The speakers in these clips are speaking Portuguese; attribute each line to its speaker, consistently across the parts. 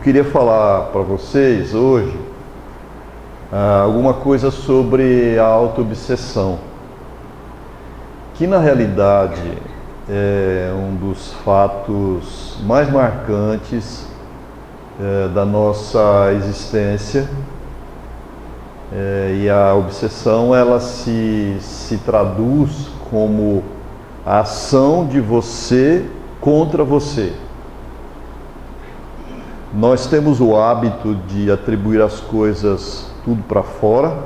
Speaker 1: queria falar para vocês hoje alguma coisa sobre a autoobsessão, que na realidade é um dos fatos mais marcantes da nossa existência, e a obsessão ela se traduz como a ação de você contra você. Nós temos o hábito de atribuir as coisas tudo para fora,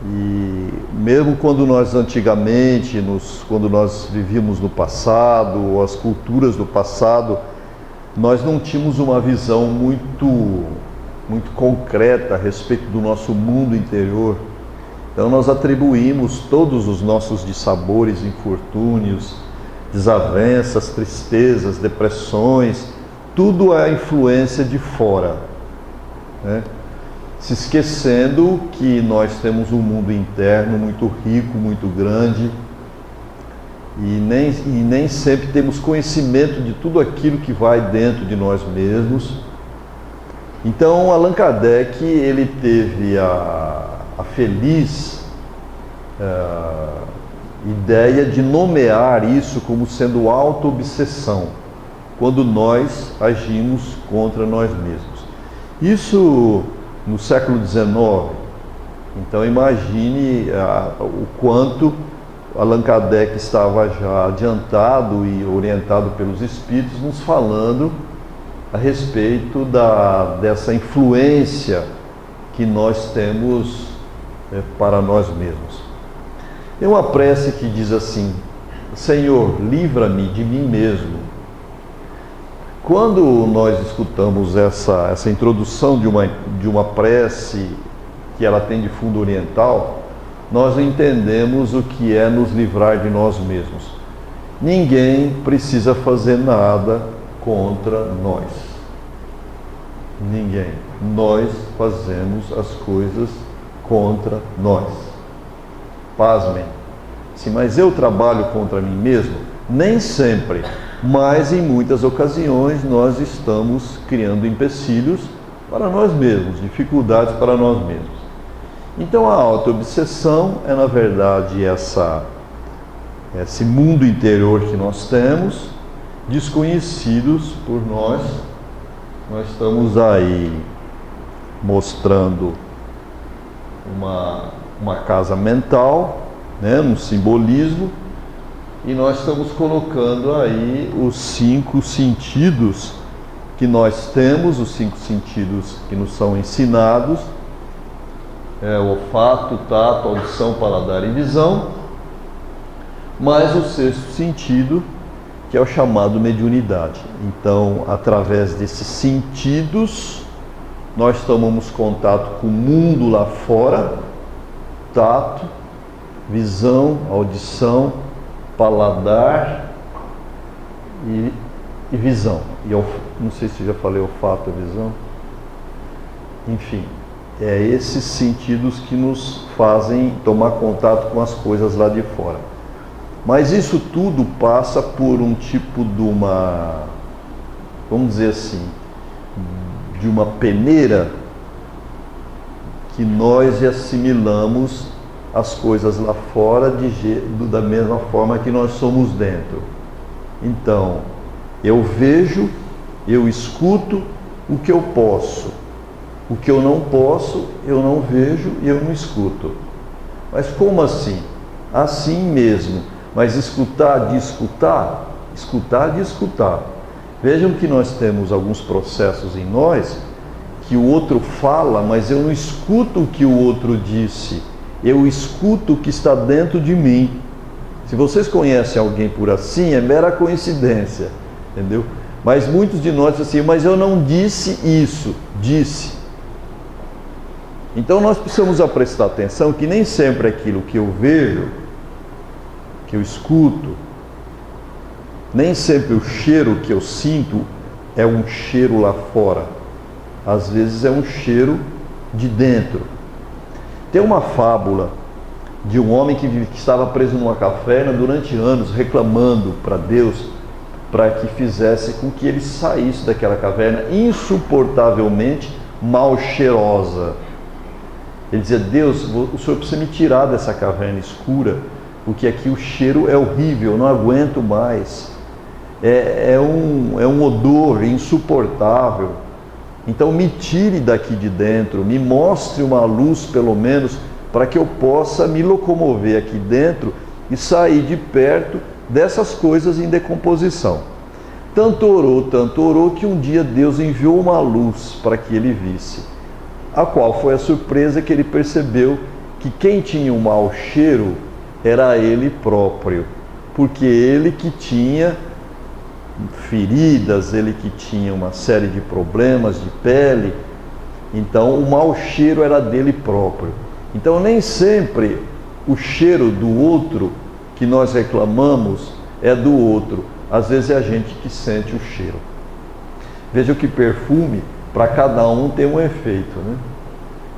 Speaker 1: e mesmo quando nós antigamente, quando nós vivíamos no passado, ou as culturas do passado, nós não tínhamos uma visão muito concreta a respeito do nosso mundo interior. Então nós atribuímos todos os nossos dissabores, infortúnios, desavenças, tristezas, depressões, tudo é a influência de fora, né? Se esquecendo que nós temos um mundo interno muito rico, muito grande, e nem sempre temos conhecimento de tudo aquilo que vai dentro de nós mesmos. Então Allan Kardec ele teve a feliz ideia de nomear isso como sendo autoobsessão, quando nós agimos contra nós mesmos. Isso no século XIX. Então imagine o quanto Allan Kardec estava já adiantado e orientado pelos espíritos, nos falando a respeito dessa influência que nós temos para nós mesmos. Tem uma prece que diz assim: Senhor, livra-me de mim mesmo. Quando nós escutamos essa introdução de uma prece que ela tem de fundo oriental, nós entendemos o que é nos livrar de nós mesmos. Ninguém precisa fazer nada contra nós. Ninguém. Nós fazemos as coisas contra nós. Pasmem. Sim, mas eu trabalho contra mim mesmo? Nem sempre. Mas em muitas ocasiões nós estamos criando empecilhos para nós mesmos, dificuldades para nós mesmos. Então a autoobsessão é na verdade esse mundo interior que nós temos, desconhecidos por nós. Nós estamos aí mostrando uma casa mental, né, um simbolismo, e nós estamos colocando aí os 5 sentidos que nós temos, os 5 sentidos que nos são ensinados, o olfato, tato, audição, paladar e visão, mais o 6º sentido, que é o chamado mediunidade. Então, através desses sentidos, nós tomamos contato com o mundo lá fora: tato, visão, audição, paladar e visão. E não sei se já falei olfato e visão. Enfim, esses sentidos que nos fazem tomar contato com as coisas lá de fora. Mas isso tudo passa por um tipo de vamos dizer assim, de uma peneira que nós assimilamos as coisas lá fora da mesma forma que nós somos dentro. Então, eu vejo, eu escuto o que eu posso. O que eu não posso, eu não vejo e eu não escuto. Mas como assim? Assim mesmo. Mas escutar de escutar? Escutar de escutar. Vejam que nós temos alguns processos em nós que o outro fala, mas eu não escuto o que o outro disse. Eu escuto o que está dentro de mim. Se vocês conhecem alguém por assim, é mera coincidência, entendeu? Mas muitos de nós dizem assim: mas eu não disse isso. Disse. Então nós precisamos prestar atenção que nem sempre aquilo que eu vejo, que eu escuto, nem sempre o cheiro que eu sinto é um cheiro lá fora. Às vezes é um cheiro de dentro. Tem uma fábula de um homem que estava preso numa caverna durante anos, reclamando para Deus para que fizesse com que ele saísse daquela caverna insuportavelmente mal cheirosa. Ele dizia: Deus, o Senhor precisa me tirar dessa caverna escura, porque aqui o cheiro é horrível, eu não aguento mais. É um odor insuportável. Então me tire daqui de dentro, me mostre uma luz pelo menos, para que eu possa me locomover aqui dentro e sair de perto dessas coisas em decomposição. Tanto orou, que um dia Deus enviou uma luz para que ele visse, a qual foi a surpresa que ele percebeu que quem tinha um mau cheiro era ele próprio, porque ele que tinha feridas, ele que tinha uma série de problemas de pele, então o mau cheiro era dele próprio. Então nem sempre o cheiro do outro que nós reclamamos é do outro, às vezes é a gente que sente o cheiro. Veja que perfume, para cada um tem um efeito, né?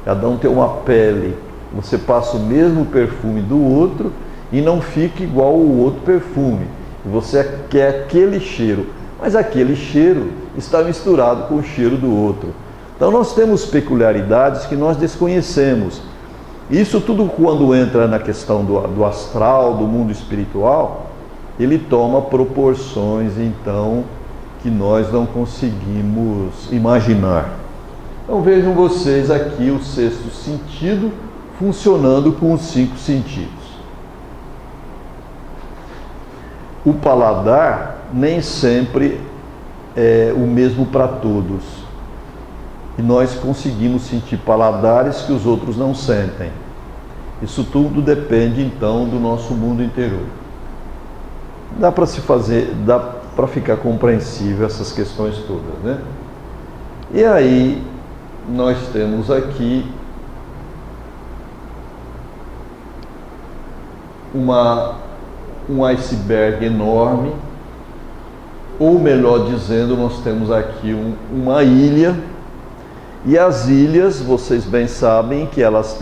Speaker 1: Cada um tem uma pele. Você passa o mesmo perfume do outro e não fica igual o outro perfume. Você quer aquele cheiro, mas aquele cheiro está misturado com o cheiro do outro. Então nós temos peculiaridades que nós desconhecemos. Isso tudo, quando entra na questão do astral, do mundo espiritual, ele toma proporções, então, que nós não conseguimos imaginar. Então vejam vocês aqui o sexto sentido funcionando com os 5 sentidos. O paladar nem sempre é o mesmo para todos. E nós conseguimos sentir paladares que os outros não sentem. Isso tudo depende, então, do nosso mundo interior. Dá para ficar compreensível essas questões todas, né? E aí, nós temos aqui um iceberg enorme, ou melhor dizendo, nós temos aqui uma ilha, e as ilhas, vocês bem sabem que elas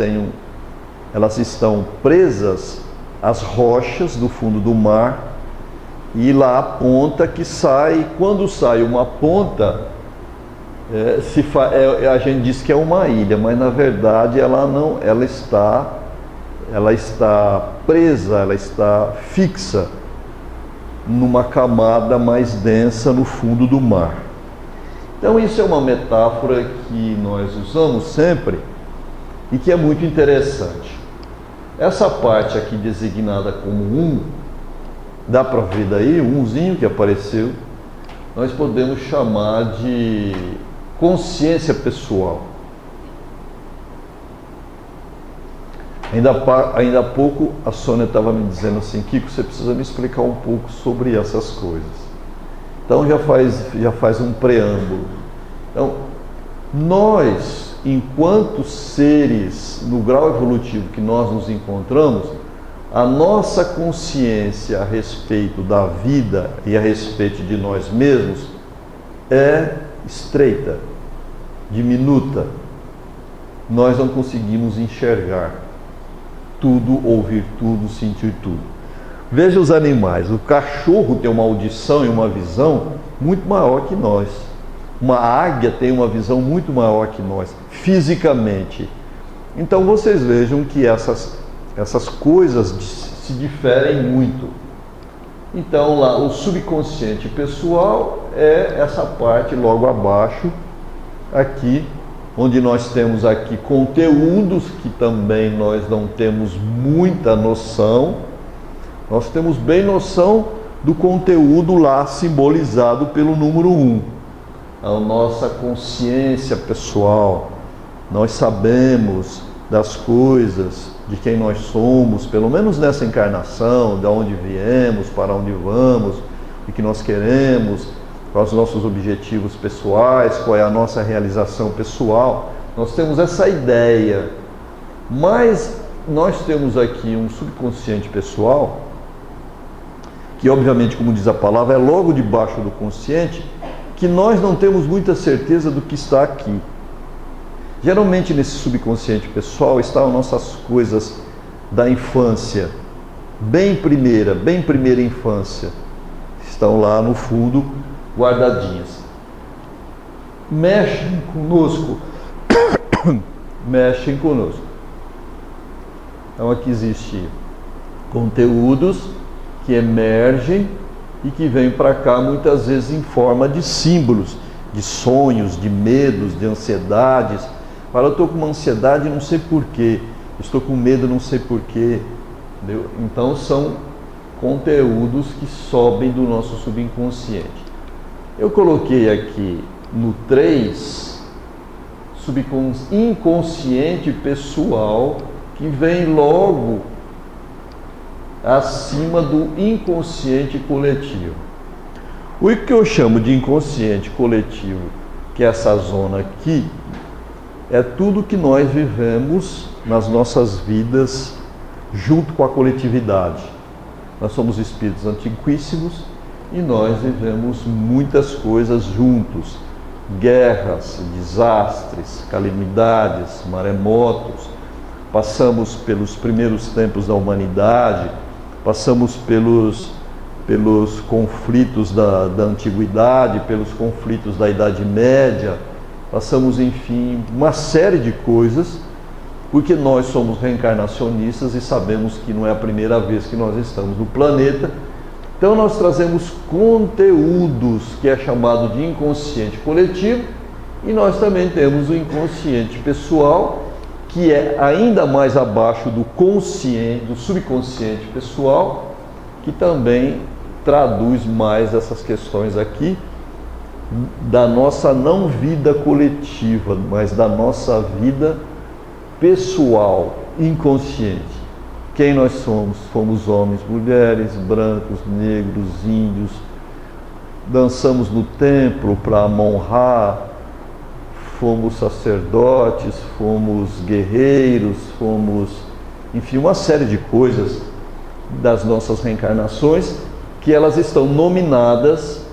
Speaker 1: estão presas às rochas do fundo do mar, e lá a ponta que sai, quando sai uma ponta, a gente diz que é uma ilha, mas na verdade ela está presa, ela está fixa numa camada mais densa no fundo do mar. Então isso é uma metáfora que nós usamos sempre e que é muito interessante. Essa parte aqui designada como dá para ver daí, umzinho que apareceu, nós podemos chamar de consciência pessoal. Ainda há pouco a Sônia estava me dizendo assim: Kiko, você precisa me explicar um pouco sobre essas coisas. Então já faz um preâmbulo. Então, nós, enquanto seres no grau evolutivo que nós nos encontramos, a nossa consciência a respeito da vida e a respeito de nós mesmos é estreita, diminuta. Nós não conseguimos enxergar tudo, ouvir tudo, sentir tudo. Veja os animais. O cachorro tem uma audição e uma visão muito maior que nós. Uma águia tem uma visão muito maior que nós, fisicamente. Então vocês vejam que essas coisas se diferem muito. Então lá o subconsciente pessoal é essa parte logo abaixo, aqui, onde nós temos aqui conteúdos que também nós não temos muita noção. Nós temos bem noção do conteúdo lá simbolizado pelo número 1. A nossa consciência pessoal. Nós sabemos das coisas, de quem nós somos, pelo menos nessa encarnação, de onde viemos, para onde vamos, o que nós queremos, quais os nossos objetivos pessoais, qual é a nossa realização pessoal. Nós temos essa ideia, mas nós temos aqui um subconsciente pessoal, que obviamente, como diz a palavra, é logo debaixo do consciente, que nós não temos muita certeza do que está aqui. Geralmente nesse subconsciente pessoal estão nossas coisas da infância, bem primeira infância. estão lá no fundo, guardadinhas. Mexem conosco. Mexem conosco. Então aqui existem conteúdos que emergem e que vêm para cá muitas vezes em forma de símbolos, de sonhos, de medos, de ansiedades. Fala, eu estou com uma ansiedade, não sei porquê, estou com medo, não sei porquê. Entendeu? Então são conteúdos que sobem do nosso subconsciente. Eu coloquei aqui no 3, inconsciente pessoal, que vem logo acima do inconsciente coletivo. O que eu chamo de inconsciente coletivo, que é essa zona aqui, é tudo que nós vivemos nas nossas vidas junto com a coletividade. Nós somos espíritos antiquíssimos e nós vivemos muitas coisas juntos. Guerras, desastres, calamidades, maremotos. Passamos pelos primeiros tempos da humanidade, passamos pelos conflitos da antiguidade, pelos conflitos da Idade Média, passamos, enfim, uma série de coisas, porque nós somos reencarnacionistas e sabemos que não é a primeira vez que nós estamos no planeta. Então nós trazemos conteúdos que é chamado de inconsciente coletivo, e nós também temos o inconsciente pessoal, que é ainda mais abaixo do consciente, do subconsciente pessoal, que também traduz mais essas questões aqui da nossa não vida coletiva, mas da nossa vida pessoal, inconsciente. Quem nós somos? Fomos homens, mulheres, brancos, negros, índios. Dançamos no templo para Amon-Ra, fomos sacerdotes, fomos guerreiros, fomos, enfim, uma série de coisas das nossas reencarnações, que elas estão nominadas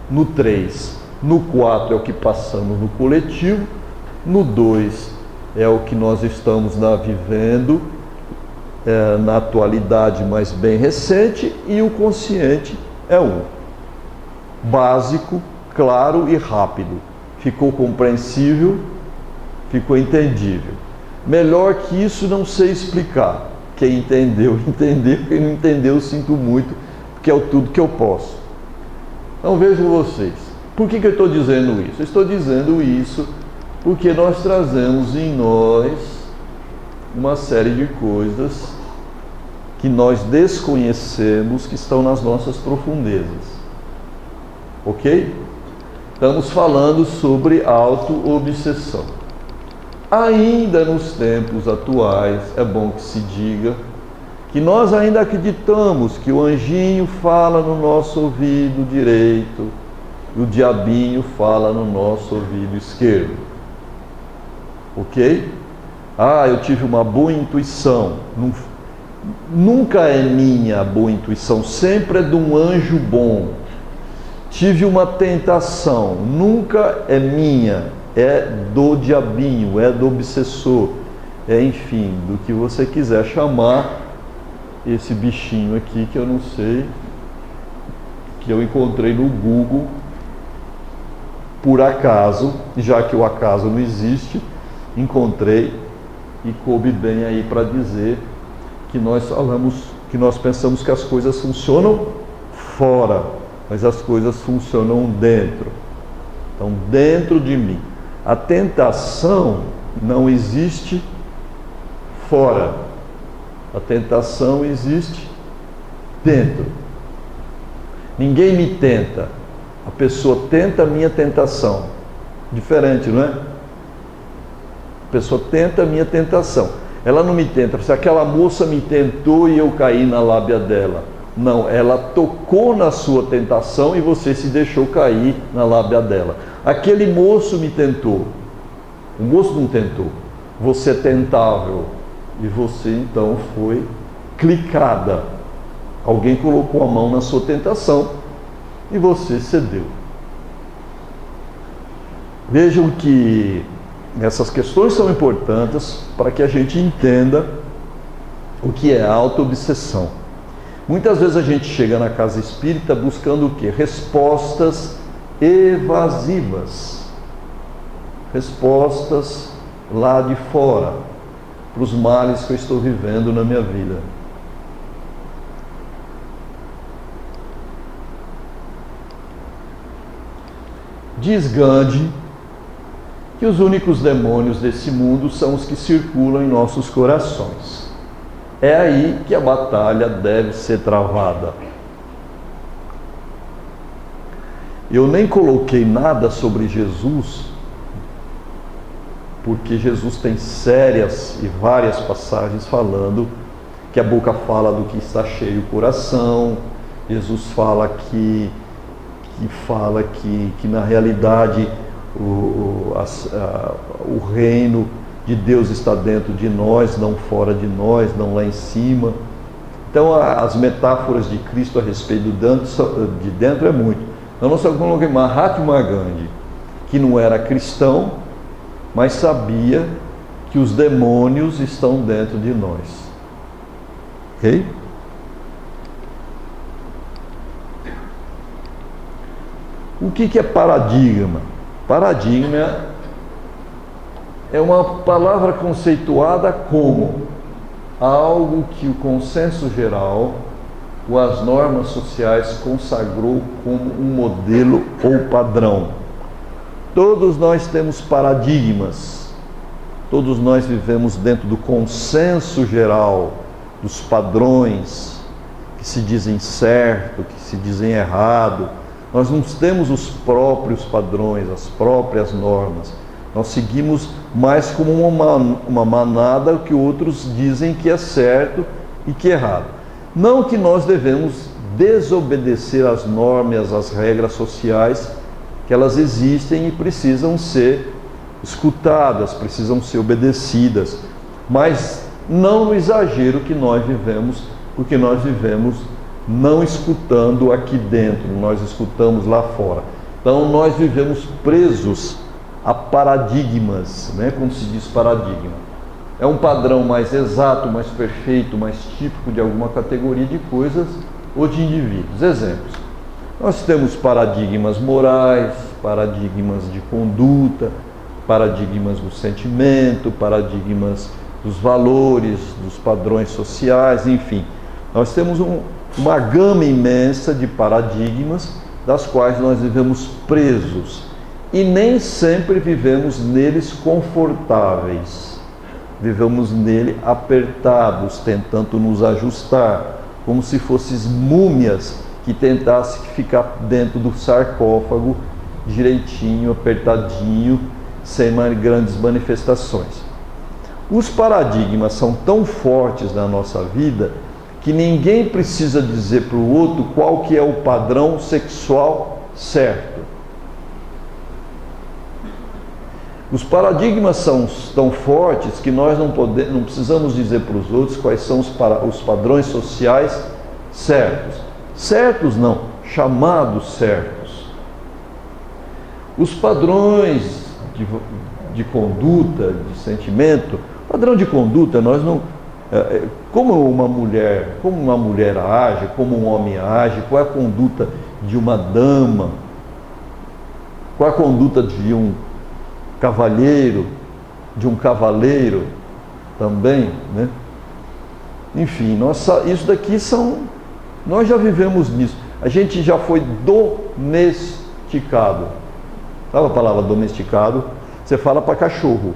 Speaker 1: no 3. No 4 é o que passamos no coletivo, no 2 é o que nós estamos vivendo na atualidade, mas bem recente, e o consciente é 1. Básico, claro e rápido. Ficou compreensível, ficou entendível. Melhor que isso não sei explicar. Quem entendeu, entendeu. Quem não entendeu, sinto muito, porque é tudo que eu posso. Então vejam vocês. Por que eu estou dizendo isso? Eu estou dizendo isso porque nós trazemos em nós uma série de coisas que nós desconhecemos, que estão nas nossas profundezas. Ok? Estamos falando sobre auto-obsessão. Ainda nos tempos atuais, é bom que se diga que nós ainda acreditamos que o anjinho fala no nosso ouvido direito e o diabinho fala no nosso ouvido esquerdo. Ok? Eu tive uma boa intuição. Nunca é minha a boa intuição, sempre é de um anjo bom. Tive uma tentação, nunca é minha, é do diabinho, é do obsessor, enfim, do que você quiser chamar esse bichinho aqui, que eu não sei, que eu encontrei no Google por acaso, já que o acaso não existe, encontrei e coube bem aí para dizer que nós falamos, que nós pensamos que as coisas funcionam fora, mas as coisas funcionam dentro. Então, dentro de mim. A tentação não existe fora. A tentação existe dentro. Ninguém me tenta. A pessoa tenta a minha tentação. Diferente, não é? A pessoa tenta a minha tentação. Ela não me tenta. Se aquela moça me tentou e eu caí na lábia dela. Não, ela tocou na sua tentação e você se deixou cair na lábia dela. Aquele moço me tentou. O moço não tentou. Você é tentável. E você então foi clicada. Alguém colocou a mão na sua tentação e você cedeu. Vejam que essas questões são importantes para que a gente entenda o que é auto-obsessão. Muitas vezes a gente chega na casa espírita buscando o quê? Respostas evasivas. Respostas lá de fora, para os males que eu estou vivendo na minha vida. Diz Gandhi que os únicos demônios desse mundo são os que circulam em nossos corações. É aí que a batalha deve ser travada. Eu nem coloquei nada sobre Jesus, porque Jesus tem sérias e várias passagens falando que a boca fala do que está cheio o coração. Jesus fala que na realidade o reino de Deus está dentro de nós, não fora de nós, não lá em cima. Então as metáforas de Cristo a respeito de dentro é muito. Então nós só coloquei Mahatma Gandhi, que não era cristão, mas sabia que os demônios estão dentro de nós. Ok? O que é paradigma? Paradigma é uma palavra conceituada como algo que o consenso geral ou as normas sociais consagrou como um modelo ou padrão. Todos nós temos paradigmas, todos nós vivemos dentro do consenso geral, dos padrões que se dizem certo, que se dizem errado. Nós não temos os próprios padrões, as próprias normas. Nós seguimos mais como uma manada que outros dizem que é certo e que é errado. Não que nós devemos desobedecer às normas, às regras sociais, que elas existem e precisam ser escutadas, precisam ser obedecidas, mas não no exagero que nós vivemos, porque nós vivemos não escutando aqui dentro, nós escutamos lá fora. Então nós vivemos presos a paradigmas, né? Como se diz paradigma. É um padrão mais exato, mais perfeito, mais típico de alguma categoria de coisas ou de indivíduos. Exemplos. Nós temos paradigmas morais, paradigmas de conduta, paradigmas do sentimento, paradigmas dos valores, dos padrões sociais, enfim. Nós temos uma gama imensa de paradigmas das quais nós vivemos presos e nem sempre vivemos neles confortáveis. Vivemos nele apertados, tentando nos ajustar, como se fossem múmias que tentassem ficar dentro do sarcófago direitinho, apertadinho, sem mais grandes manifestações. Os paradigmas são tão fortes na nossa vida que ninguém precisa dizer para o outro qual que é o padrão sexual certo. Os paradigmas são tão fortes que nós não precisamos dizer para os outros quais são os padrões sociais certos. Certos não, chamados certos. Os padrões de conduta, de sentimento, padrão de conduta, nós não... Como uma mulher age, como um homem age, qual é a conduta de uma dama, qual é a conduta de um cavalheiro, de um cavaleiro também, né? Enfim, isso daqui nós já vivemos nisso. A gente já foi domesticado. Sabe a palavra domesticado? Você fala para cachorro.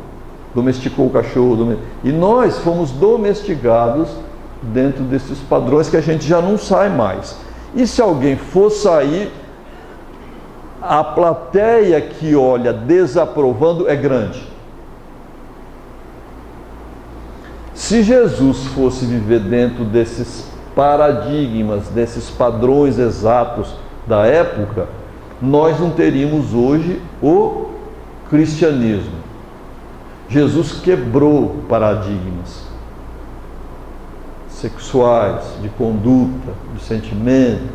Speaker 1: Domesticou o cachorro. E nós fomos domesticados dentro desses padrões que a gente já não sai mais. E se alguém for sair, a plateia que olha desaprovando é grande. Se Jesus fosse viver dentro desses paradigmas, desses padrões exatos da época, nós não teríamos hoje o cristianismo. Jesus quebrou paradigmas sexuais, de conduta, de sentimento,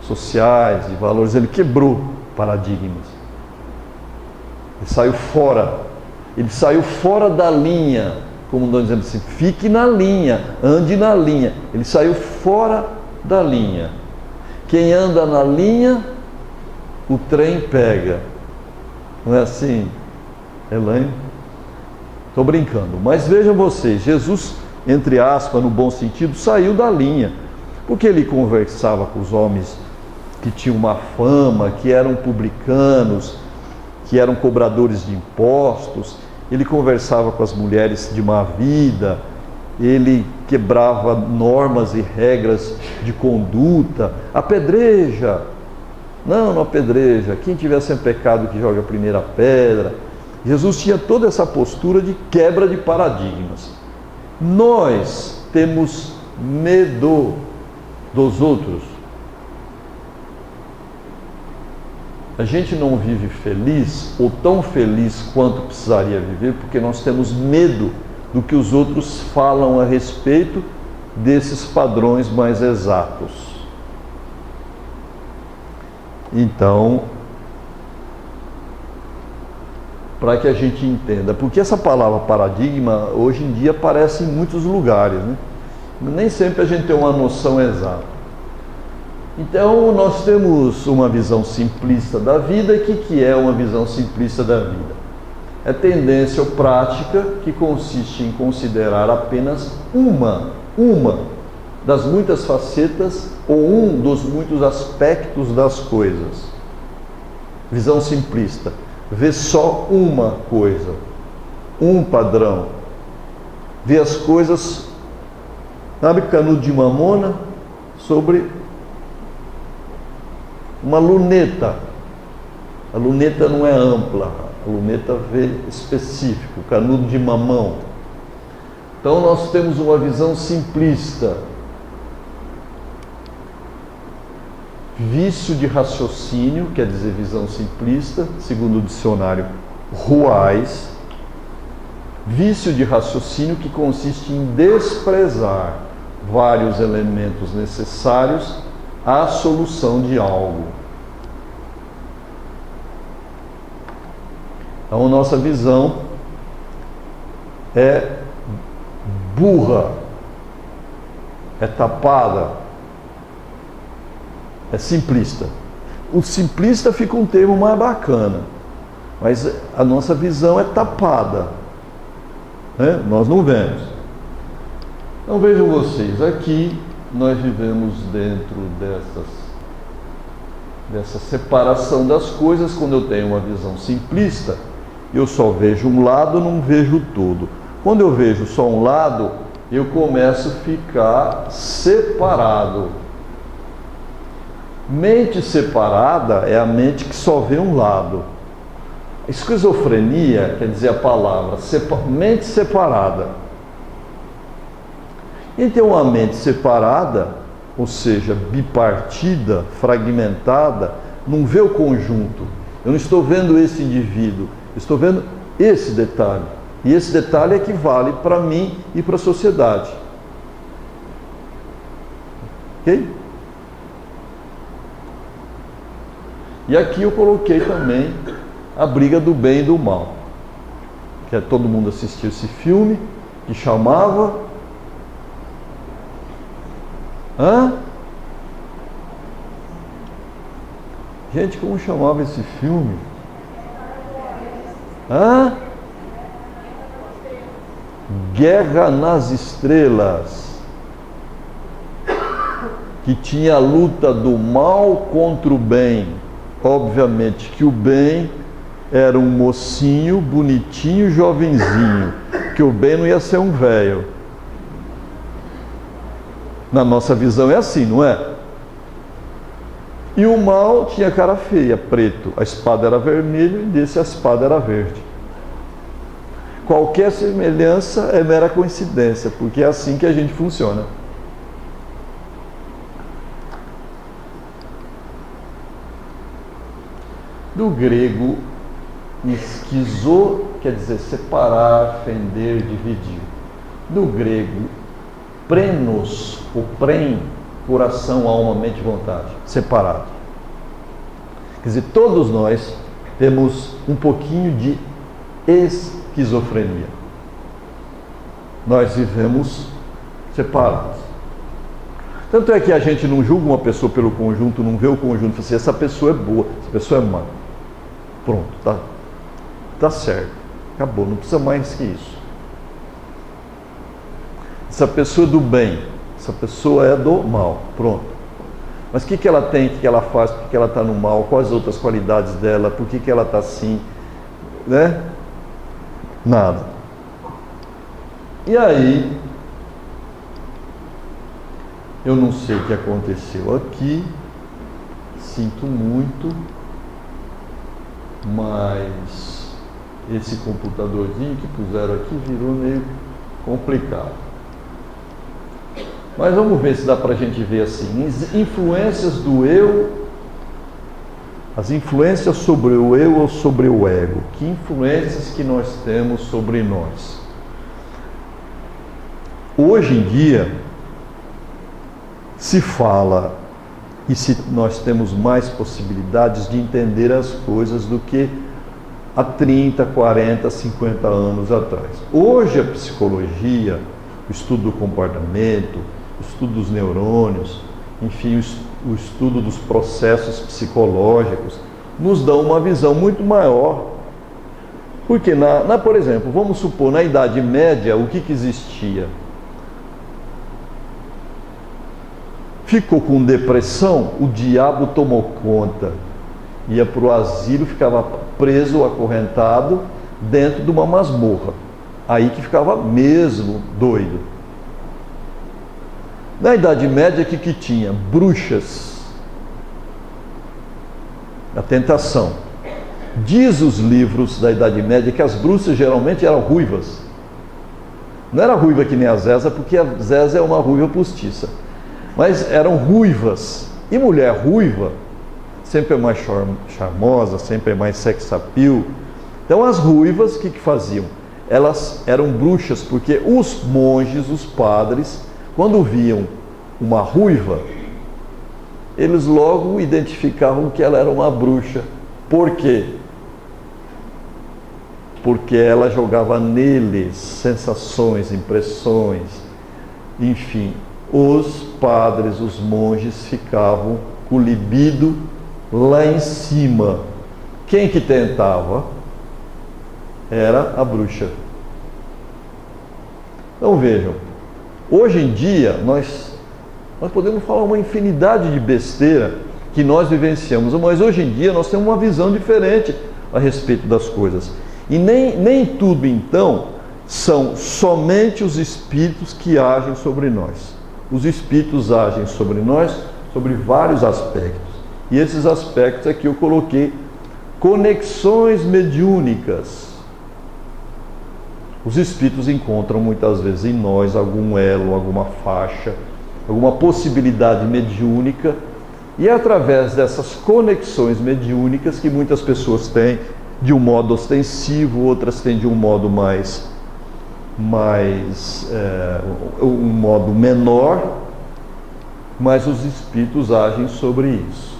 Speaker 1: sociais, de valores. Ele quebrou paradigmas. Ele saiu fora da linha, como nós dizemos assim, fique na linha, ande na linha. Ele saiu fora da linha. Quem anda na linha, o trem pega. Não é assim, Elaine? Estou brincando. Mas vejam vocês, Jesus, entre aspas, no bom sentido, saiu da linha. Porque ele conversava com os homens que tinham uma fama, que eram publicanos, que eram cobradores de impostos. Ele conversava com as mulheres de má vida, ele quebrava normas e regras de conduta. Apedreja! Não apedreja. Quem tiver sem pecado que jogue a primeira pedra. Jesus tinha toda essa postura de quebra de paradigmas. Nós temos medo dos outros. A gente não vive feliz ou tão feliz quanto precisaria viver porque nós temos medo do que os outros falam a respeito desses padrões mais exatos. Então, para que a gente entenda, porque essa palavra paradigma hoje em dia aparece em muitos lugares, né? Nem sempre a gente tem uma noção exata. Então, nós temos uma visão simplista da vida. E o que é uma visão simplista da vida? É tendência ou prática que consiste em considerar apenas uma das muitas facetas ou um dos muitos aspectos das coisas. Visão simplista. Vê só uma coisa, um padrão. Vê as coisas, sabe, Canudo de Mamona, sobre uma luneta. A luneta não é ampla, a luneta vê específico, Canudo de Mamão. Então nós temos uma visão simplista. Vício de raciocínio, quer dizer visão simplista, segundo o dicionário Ruais. Vício de raciocínio que consiste em desprezar vários elementos necessários à solução de algo. Então, nossa visão é burra, é tapada, é simplista. O simplista fica um termo mais bacana, mas a nossa visão é tapada, né? Nós não vemos. Então vejam vocês, aqui nós vivemos dentro dessa separação das coisas. Quando eu tenho uma visão simplista, eu só vejo um lado, não vejo o todo. Quando eu vejo só um lado, eu começo a ficar separado. Mente separada é a mente que só vê um lado. Esquizofrenia quer dizer a palavra mente separada. Então, uma mente separada, ou seja, bipartida, fragmentada, não vê o conjunto. Eu não estou vendo esse indivíduo, estou vendo esse detalhe. E esse detalhe é que vale para mim e para a sociedade. Ok? E aqui eu coloquei também a briga do bem e do mal. Que é todo mundo assistiu esse filme, que chamava... Gente, como chamava esse filme? Guerra nas Estrelas. Que tinha a luta do mal contra o bem. Obviamente que o bem era um mocinho, bonitinho, jovenzinho. Que o bem não ia ser um velho. Na nossa visão é assim, não é? E o mal tinha cara feia, preto. A espada era vermelha e desse a espada era verde. Qualquer semelhança é mera coincidência, porque é assim que a gente funciona. Do grego, esquizo quer dizer separar, fender, dividir. Do grego, prenos, o prem, coração, alma, mente e vontade, separado. Quer dizer, todos nós temos um pouquinho de esquizofrenia. Nós vivemos separados. Tanto é que a gente não julga uma pessoa pelo conjunto, não vê o conjunto e fala assim, essa pessoa é boa, essa pessoa é má. Pronto, tá certo. Acabou, não precisa mais que isso. Essa pessoa é do bem, essa pessoa é do mal. Pronto. Mas o que ela tem, o que ela faz, por que ela está no mal, quais as outras qualidades dela, por que ela está assim, né? Nada. E aí, eu não sei o que aconteceu aqui, sinto muito, mas esse computadorzinho que puseram aqui virou meio complicado. Mas vamos ver se dá para a gente ver assim, influências do eu, as influências sobre o eu ou sobre o ego. Que influências que nós temos sobre nós? Hoje em dia, se fala, e se nós temos mais possibilidades de entender as coisas do que há 30, 40, 50 anos atrás. Hoje a psicologia, o estudo do comportamento, o estudo dos neurônios, enfim, o estudo dos processos psicológicos, nos dão uma visão muito maior. Porque, por exemplo, vamos supor, na Idade Média, o que existia? Ficou com depressão, o diabo tomou conta. Ia para o asilo, ficava preso, acorrentado, dentro de uma masmorra. Aí que ficava mesmo doido. Na Idade Média, o que tinha? Bruxas. A tentação. Diz os livros da Idade Média que as bruxas geralmente eram ruivas. Não era ruiva que nem a Zésa, porque a Zésa é uma ruiva postiça. Mas eram ruivas. E mulher ruiva sempre é mais charmosa, sempre é mais sex appeal. Então as ruivas, o que faziam? Elas eram bruxas, porque os monges, os padres, quando viam uma ruiva, eles logo identificavam que ela era uma bruxa. Por quê? Porque ela jogava neles sensações, impressões, enfim. Os padres, os monges ficavam com o libido lá em cima. Quem que tentava? Era a bruxa. Então vejam, hoje em dia nós podemos falar uma infinidade de besteira que nós vivenciamos, mas hoje em dia nós temos uma visão diferente a respeito das coisas. E nem tudo então são somente os espíritos que agem sobre nós. Os espíritos agem sobre nós sobre vários aspectos. E esses aspectos aqui eu coloquei conexões mediúnicas. Os espíritos encontram muitas vezes em nós algum elo, alguma faixa, alguma possibilidade mediúnica, e é através dessas conexões mediúnicas que muitas pessoas têm de um modo ostensivo, outras têm de um modo um modo menor, mas os espíritos agem sobre isso.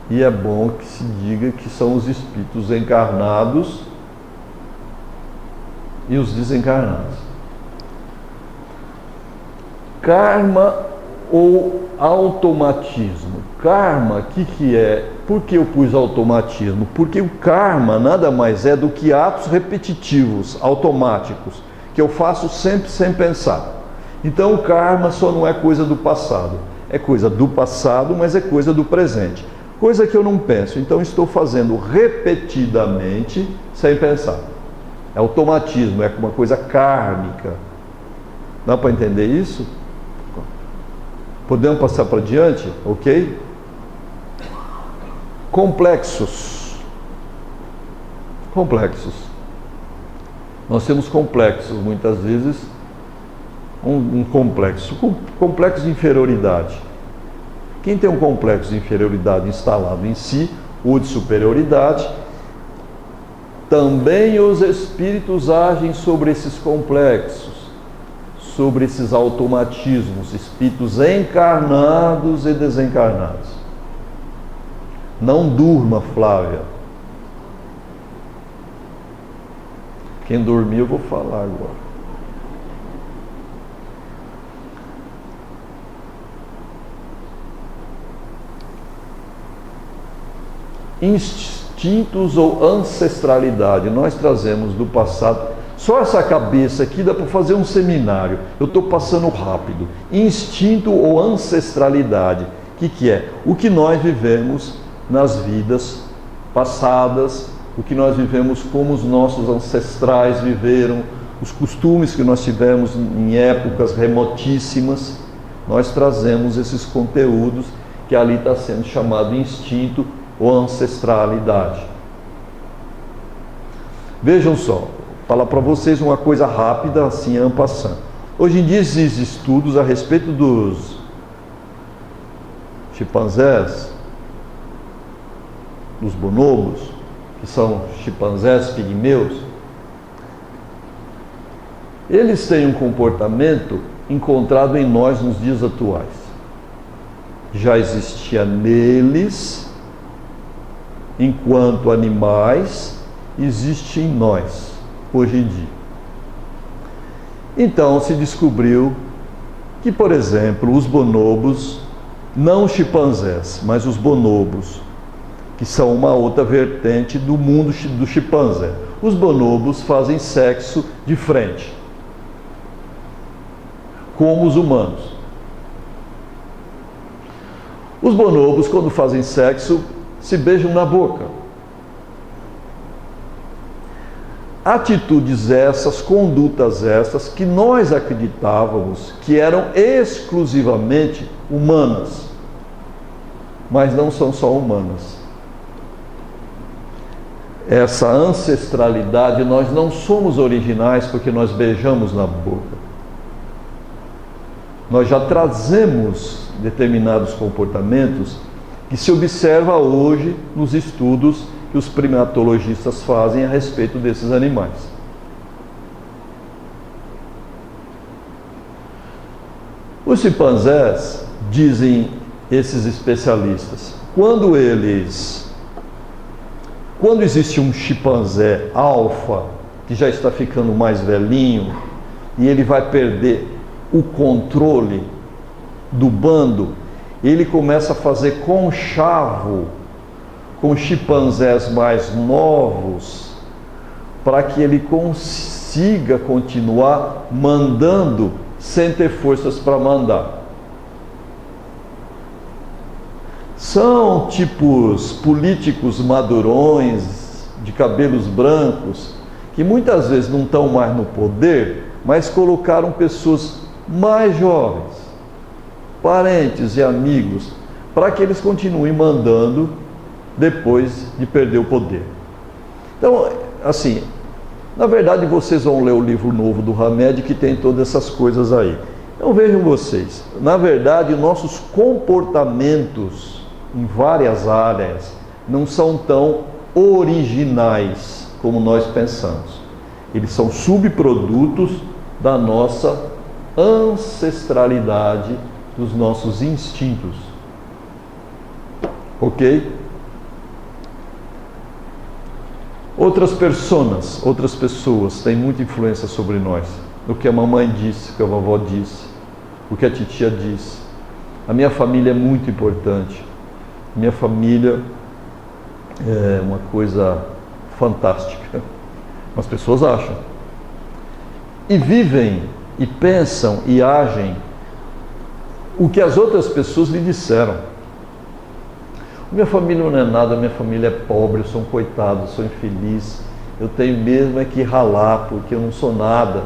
Speaker 1: E é bom que se diga que são os espíritos encarnados e os desencarnados. Karma ou automatismo? Karma, o que é? Por que eu pus automatismo? Porque o karma nada mais é do que atos repetitivos, automáticos, que eu faço sempre sem pensar. Então o karma só não é coisa do passado. É coisa do passado, mas é coisa do presente. Coisa que eu não penso, então estou fazendo repetidamente sem pensar. É automatismo, é uma coisa kármica. Dá para entender isso? Podemos passar para diante? Ok? Complexos. Complexos. Nós temos complexos, muitas vezes, um complexo de inferioridade. Quem tem um complexo de inferioridade instalado em si, ou de superioridade, também os espíritos agem sobre esses complexos, sobre esses automatismos, espíritos encarnados e desencarnados. Não durma, Flávia. Quem dormiu eu vou falar agora. instintos ou ancestralidade. Nós trazemos do passado. Só essa cabeça aqui dá para fazer um seminário. Eu estou passando rápido. Instinto ou ancestralidade. O que é? O que nós vivemos nas vidas passadas, o que nós vivemos como os nossos ancestrais viveram, os costumes que nós tivemos em épocas remotíssimas. Nós trazemos esses conteúdos que ali está sendo chamado instinto ou ancestralidade. Vejam só, vou falar para vocês uma coisa rápida, assim, en passant. Hoje em dia existem estudos a respeito dos chimpanzés, dos bonobos, que são chimpanzés pigmeus. Eles têm um comportamento encontrado em nós nos dias atuais. Já existia neles, enquanto animais, existe em nós, hoje em dia. Então se descobriu que, por exemplo, os bonobos, não os chimpanzés, mas os bonobos, que são uma outra vertente do mundo do chimpanzé. Os bonobos fazem sexo de frente, como os humanos. Os bonobos, quando fazem sexo, se beijam na boca. Atitudes essas, condutas essas, que nós acreditávamos que eram exclusivamente humanas, mas não são só humanas. Essa ancestralidade, nós não somos originais porque nós beijamos na boca. Nós já trazemos determinados comportamentos que se observa hoje nos estudos que os primatologistas fazem a respeito desses animais. Os chimpanzés, dizem esses especialistas, quando existe um chimpanzé alfa, que já está ficando mais velhinho, e ele vai perder o controle do bando, ele começa a fazer conchavo com chimpanzés mais novos, para que ele consiga continuar mandando sem ter forças para mandar. São tipos políticos madurões, de cabelos brancos, que muitas vezes não estão mais no poder, mas colocaram pessoas mais jovens, parentes e amigos, para que eles continuem mandando depois de perder o poder. Então, assim, na verdade vocês vão ler o livro novo do Hamed, que tem todas essas coisas aí. Então vejam vocês, na verdade nossos comportamentos em várias áreas não são tão originais como nós pensamos. Eles são subprodutos da nossa ancestralidade, dos nossos instintos. Ok? Outras pessoas têm muita influência sobre nós. O que a mamãe disse, o que a vovó disse, o que a titia disse. A minha família é muito importante. Minha família é uma coisa fantástica. As pessoas acham. E vivem, e pensam, e agem o que as outras pessoas lhe disseram. Minha família não é nada, minha família é pobre, eu sou um coitado, eu sou infeliz, eu tenho mesmo é que ralar, porque eu não sou nada.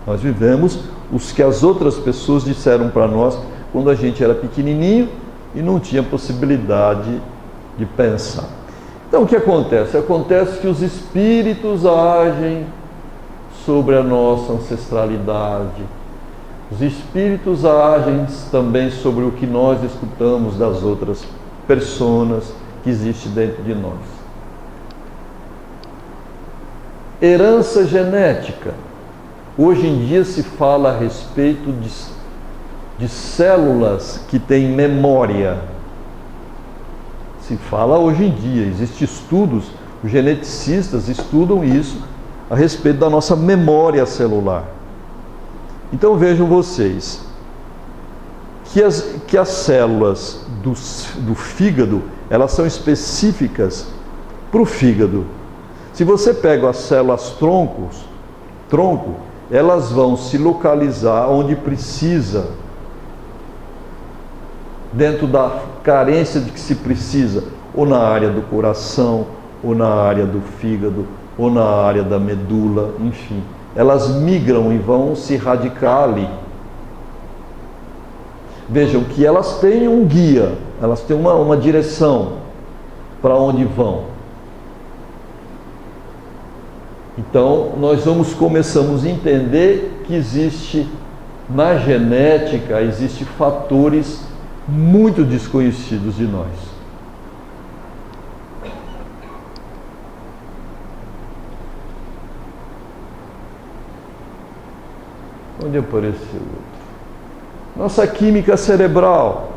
Speaker 1: Nós vivemos os que as outras pessoas disseram para nós quando a gente era pequenininho e não tinha possibilidade de pensar. Então o que acontece? Acontece que os espíritos agem sobre a nossa ancestralidade. Os espíritos agem também sobre o que nós escutamos das outras personas que existem dentro de nós. Herança genética. Hoje em dia se fala a respeito de células que têm memória. Se fala hoje em dia, existem estudos, os geneticistas estudam isso a respeito da nossa memória celular. Então vejam vocês que as células do fígado, elas são específicas para o fígado. Se você pega as células tronco, elas vão se localizar onde precisa, dentro da carência de que se precisa, ou na área do coração, ou na área do fígado, ou na área da medula, enfim. Elas migram e vão se radicar ali. Vejam que elas têm um guia, elas têm uma direção para onde vão. Então, nós começamos a entender que existe, na genética, existe fatores muito desconhecidos de nós. Onde apareceu outro? Nossa química cerebral,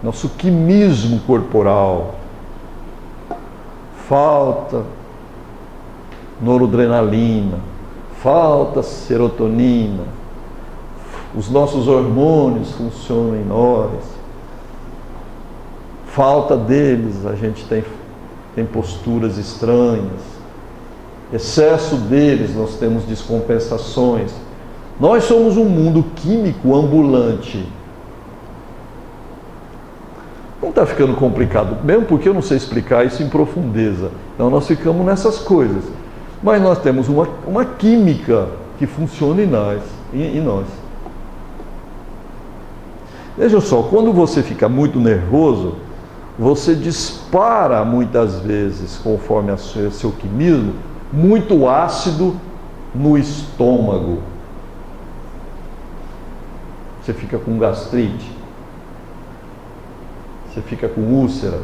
Speaker 1: nosso quimismo corporal. Falta noradrenalina, falta serotonina, os nossos hormônios funcionam em nós, falta deles, a gente tem posturas estranhas, excesso deles, nós temos descompensações. Nós somos um mundo químico ambulante. Não está ficando complicado, mesmo porque eu não sei explicar isso em profundeza. Então nós ficamos nessas coisas. Mas nós temos uma química que funciona em nós. Veja só, quando você fica muito nervoso, você dispara muitas vezes, conforme seu quimismo, muito ácido no estômago. Você fica com gastrite, você fica com úlcera.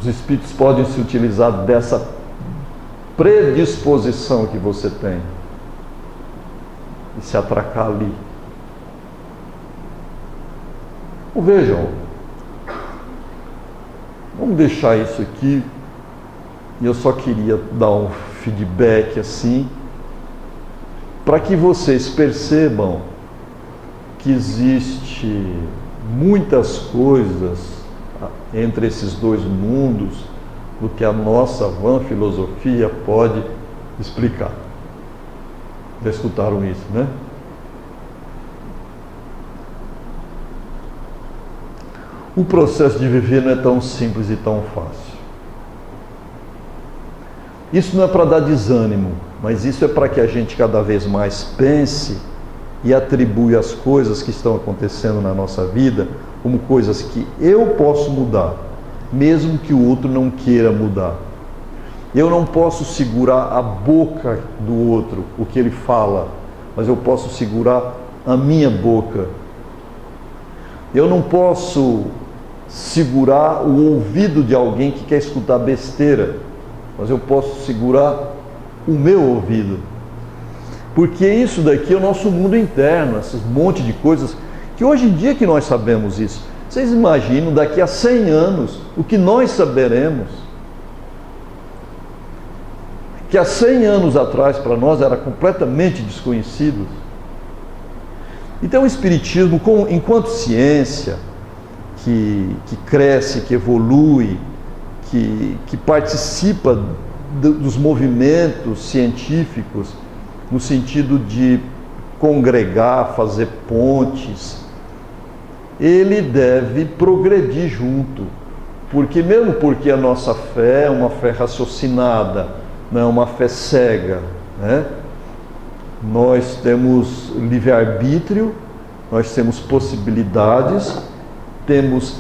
Speaker 1: Os espíritos podem se utilizar dessa predisposição que você tem e se atracar ali. Vejam, vamos deixar isso aqui. E eu só queria dar um feedback assim, para que vocês percebam que existe muitas coisas entre esses dois mundos do que a nossa vã filosofia pode explicar. Já escutaram isso, né? O processo de viver não é tão simples e tão fácil. Isso não é para dar desânimo, mas isso é para que a gente cada vez mais pense e atribui as coisas que estão acontecendo na nossa vida como coisas que eu posso mudar, mesmo que o outro não queira mudar. Eu não posso segurar a boca do outro, o que ele fala, mas eu posso segurar a minha boca. Eu não posso segurar o ouvido de alguém que quer escutar besteira, mas eu posso segurar o meu ouvido. Porque isso daqui é o nosso mundo interno, esses monte de coisas, que hoje em dia que nós sabemos isso. Vocês imaginam daqui a 100 anos o que nós saberemos? Que há 100 anos atrás para nós era completamente desconhecido. Então o Espiritismo, enquanto ciência, que cresce, que evolui, que participa dos movimentos científicos, no sentido de congregar, fazer pontes, ele deve progredir junto, mesmo porque a nossa fé é uma fé raciocinada, não é uma fé cega, né? Nós temos livre-arbítrio, nós temos possibilidades, temos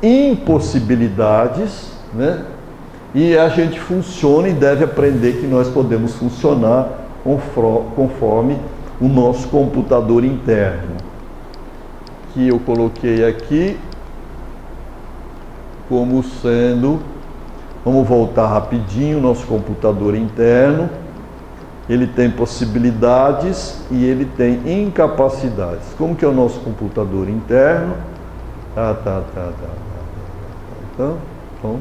Speaker 1: impossibilidades, né? E a gente funciona e deve aprender que nós podemos funcionar conforme o nosso computador interno, que eu coloquei aqui como sendo, vamos voltar rapidinho, nosso computador interno, ele tem possibilidades e ele tem incapacidades. Como que é o nosso computador interno? Bom.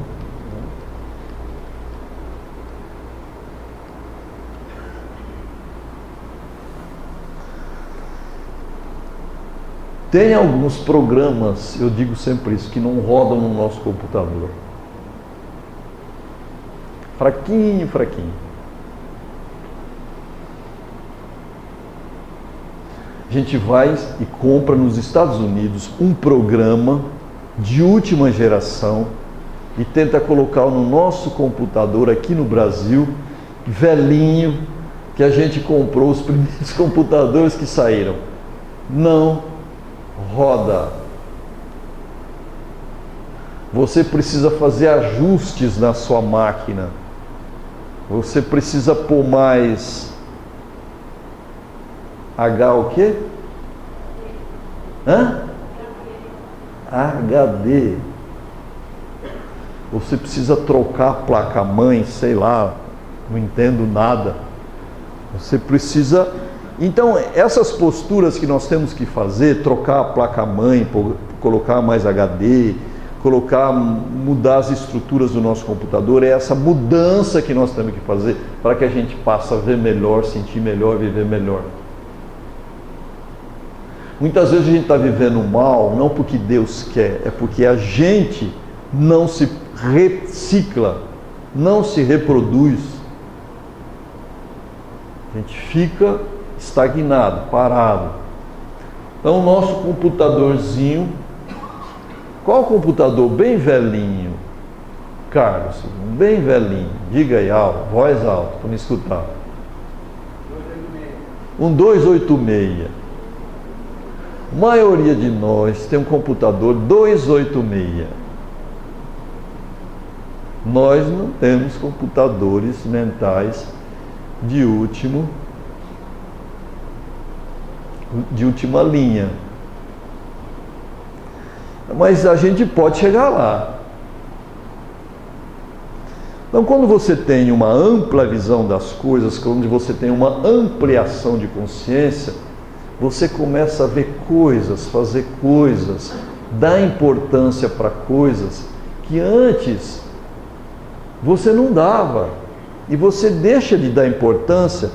Speaker 1: Tem alguns programas, eu digo sempre isso, que não rodam no nosso computador. Fraquinho, fraquinho. A gente vai e compra nos Estados Unidos um programa de última geração e tenta colocar no nosso computador aqui no Brasil, velhinho, que a gente comprou os primeiros computadores que saíram. Não roda. Você precisa fazer ajustes na sua máquina. Você precisa pôr mais o quê? HD. Você precisa trocar a placa-mãe, sei lá, não entendo nada. Você precisa... Então, essas posturas que nós temos que fazer, trocar a placa-mãe, colocar mais HD, mudar as estruturas do nosso computador, é essa mudança que nós temos que fazer para que a gente passe a ver melhor, sentir melhor, viver melhor. Muitas vezes a gente está vivendo mal, não porque Deus quer, é porque a gente não se recicla, não se reproduz. A gente fica estagnado, parado. Então o nosso computadorzinho, qual computador? Bem velhinho, Carlos, bem velhinho, diga aí, voz alta, para me escutar. 286. A maioria de nós tem um computador 286. Nós não temos computadores mentais de última linha. Mas a gente pode chegar lá. Então, quando você tem uma ampla visão das coisas, quando você tem uma ampliação de consciência, você começa a ver coisas, fazer coisas, dar importância para coisas que antes você não dava. E você deixa de dar importância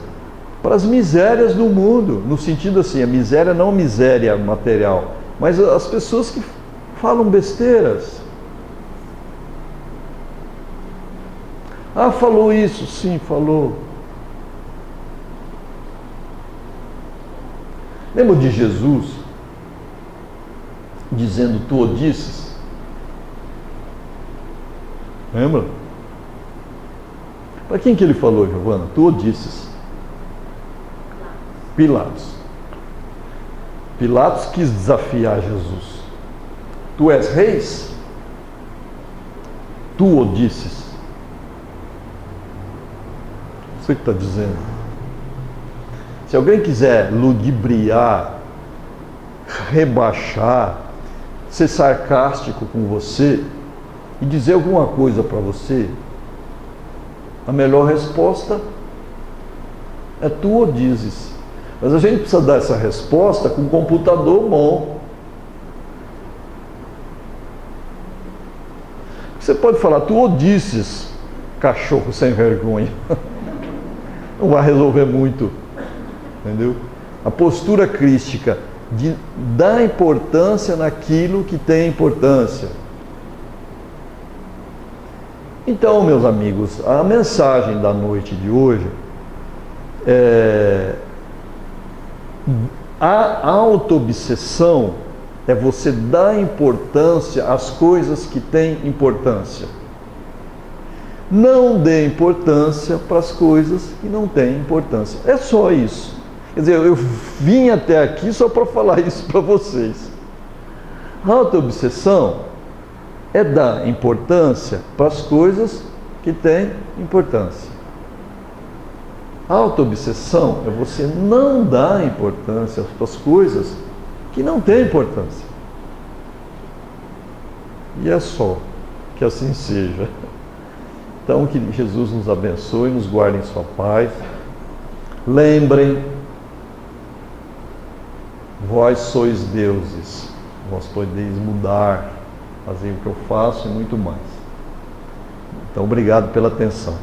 Speaker 1: para as misérias do mundo, no sentido assim, a miséria não miséria material, mas as pessoas que falam besteiras. Falou isso, sim, falou. Lembra de Jesus dizendo: tu o disses? Lembra? Para quem que ele falou, Giovana? Tu o disses? Pilatos. Pilatos quis desafiar Jesus. Tu és reis? Tu o disses? Você que está dizendo. Se alguém quiser ludibriar, rebaixar, ser sarcástico com você e dizer alguma coisa para você, a melhor resposta é tu o dizes. Mas a gente precisa dar essa resposta com um computador bom. Você pode falar, tu o disses, cachorro sem vergonha. Não vai resolver muito. Entendeu? A postura crística de dar importância naquilo que tem importância. Então, meus amigos, a mensagem da noite de hoje é: a autoobsessão é você dar importância às coisas que têm importância. Não dê importância para as coisas que não têm importância. É só isso. Quer dizer, eu vim até aqui só para falar isso para vocês. A autoobsessão é dar importância para as coisas que têm importância. A autoobsessão é você não dar importância para as coisas que não têm importância. E é só. Que assim seja. Então, que Jesus nos abençoe, nos guarde em sua paz. Lembrem, vós sois deuses, vós podeis mudar, fazer o que eu faço e muito mais. Então, obrigado pela atenção.